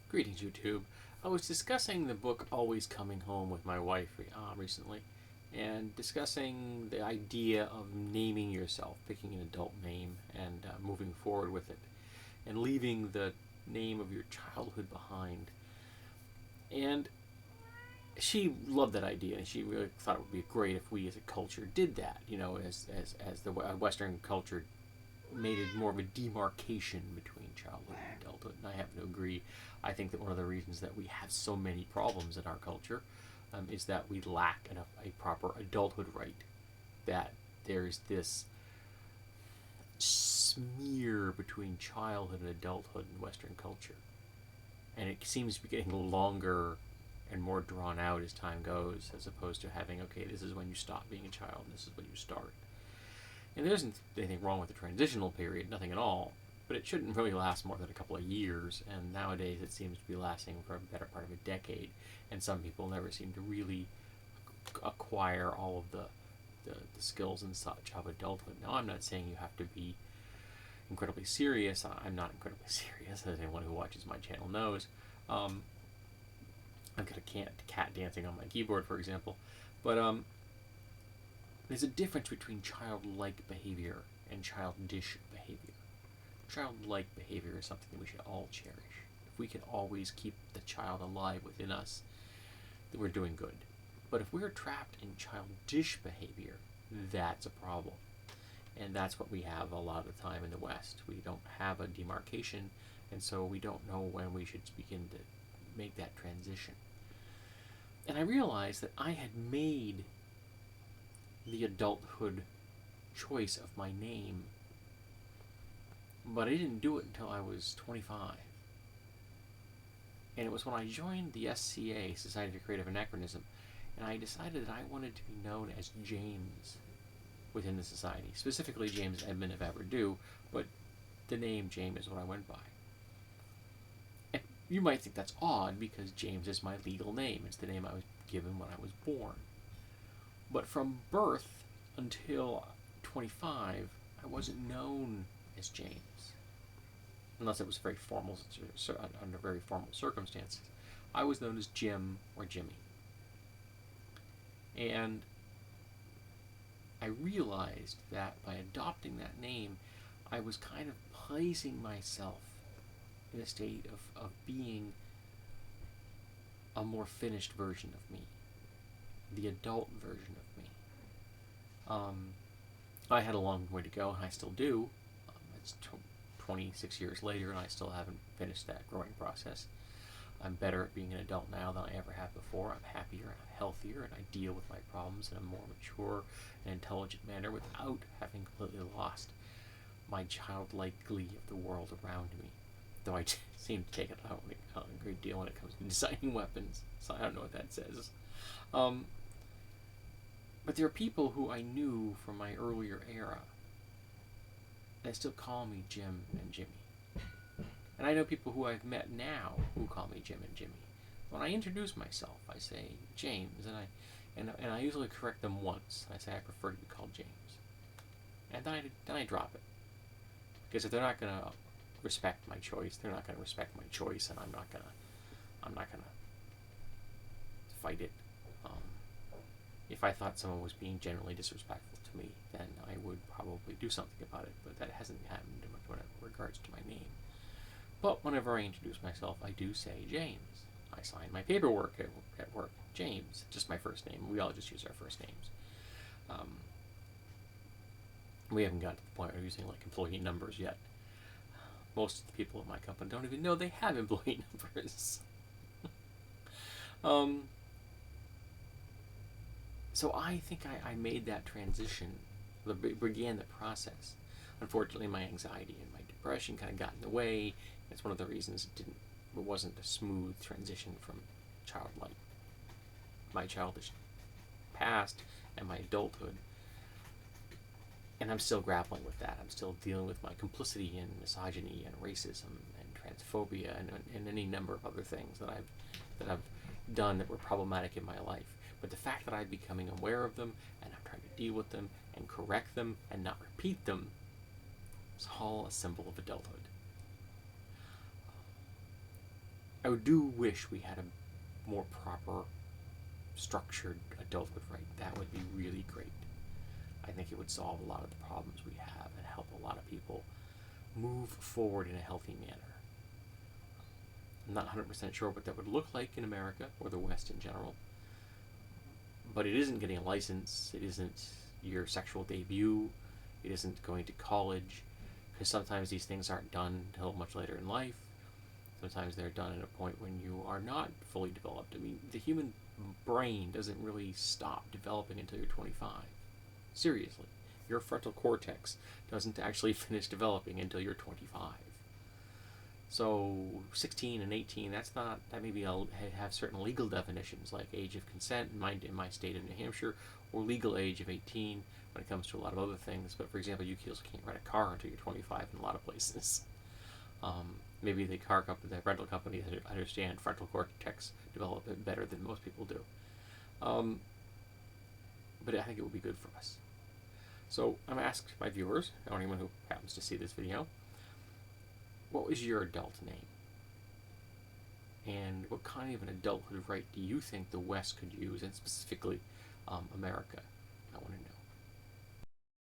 Greetings, YouTube. I was discussing the book Always Coming Home with my wife recently, and discussing the idea of naming yourself, picking an adult name, and moving forward with it, and leaving the name of your childhood behind. And she loved that idea, and she really thought it would be great if we as a culture did that, as the Western culture made it more of a demarcation between childhood and adulthood, and I happen to agree. I think that one of the reasons that we have so many problems in our culture is that we lack a proper adulthood right. That there's this smear between childhood and adulthood in Western culture, and it seems to be getting longer and more drawn out as time goes, as opposed to having, okay, this is when you stop being a child, and this is when you start. And there isn't anything wrong with the transitional period, nothing at all, but it shouldn't really last more than a couple of years, and nowadays it seems to be lasting for a better part of a decade, and some people never seem to really acquire all of the skills and such of adulthood. Now, I'm not saying you have to be incredibly serious. I'm not incredibly serious, as anyone who watches my channel knows. I've got a cat dancing on my keyboard, for example, but there's a difference between childlike behavior and childish behavior. Childlike behavior is something that we should all cherish. If we can always keep the child alive within us, then we're doing good. But if we're trapped in childish behavior, that's a problem. And that's what we have a lot of the time in the West. We don't have a demarcation, and so we don't know when we should begin to make that transition. And I realized that I had made the adulthood choice of my name, but I didn't do it until I was 25. And it was when I joined the SCA, Society for Creative Anachronism, and I decided that I wanted to be known as James within the society. Specifically James Edmund, if ever do, but the name James is what I went by. And you might think that's odd, because James is my legal name. It's the name I was given when I was born. But from birth until 25, I wasn't known as James, unless it was very formal, under very formal circumstances. I was known as Jim or Jimmy. And I realized that by adopting that name, I was kind of placing myself in a state of being a more finished version of me, the adult version of me. I had a long way to go, and I still do. It's 26 years later, and I still haven't finished that growing process. I'm better at being an adult now than I ever have before. I'm happier and I'm healthier, and I deal with my problems in a more mature and intelligent manner without having completely lost my childlike glee of the world around me. Though I seem to take it out a great deal when it comes to designing weapons, so I don't know what that says. But there are people who I knew from my earlier era that still call me Jim and Jimmy. And I know people who I've met now who call me Jim and Jimmy. When I introduce myself, I say James, and I usually correct them once. I say I prefer to be called James, and then I drop it, because if they're not gonna respect my choice, they're not gonna respect my choice, and I'm not gonna fight it. If I thought someone was being generally disrespectful to me, then I would probably do something about it. But that hasn't happened in regards to my name. But whenever I introduce myself, I do say James. I sign my paperwork at work, James, just my first name. We all just use our first names. We haven't gotten to the point of using like employee numbers yet. Most of the people at my company don't even know they have employee numbers. So I think I made that transition, began the process. Unfortunately, my anxiety and my depression kind of got in the way. It's one of the reasons it wasn't a smooth transition from my childish past and my adulthood. And I'm still grappling with that. I'm still dealing with my complicity in misogyny and racism and transphobia and any number of other things that I've done that were problematic in my life. But the fact that I'm becoming aware of them, and I'm trying to deal with them and correct them and not repeat them, is all a symbol of adulthood. I do wish we had a more proper, structured adulthood right. That would be really great. I think it would solve a lot of the problems we have and help a lot of people move forward in a healthy manner. I'm not 100% sure what that would look like in America or the West in general, but it isn't getting a license, it isn't your sexual debut, it isn't going to college, because sometimes these things aren't done until much later in life. Sometimes they're done at a point when you are not fully developed. I mean, the human brain doesn't really stop developing until you're 25. Seriously. Your frontal cortex doesn't actually finish developing until you're 25. So 16 and 18, that's not, that maybe I'll have certain legal definitions like age of consent in my state of New Hampshire, or legal age of 18 when it comes to a lot of other things. But for example, you also can't rent a car until you're 25 in a lot of places. Maybe the car company, the rental companies understand frontal cortex development better than most people do. But I think it would be good for us. So I'm asked my viewers, or anyone who happens to see this video, what was your adult name? And what kind of an adulthood right do you think the West could use, and specifically America? I want to know.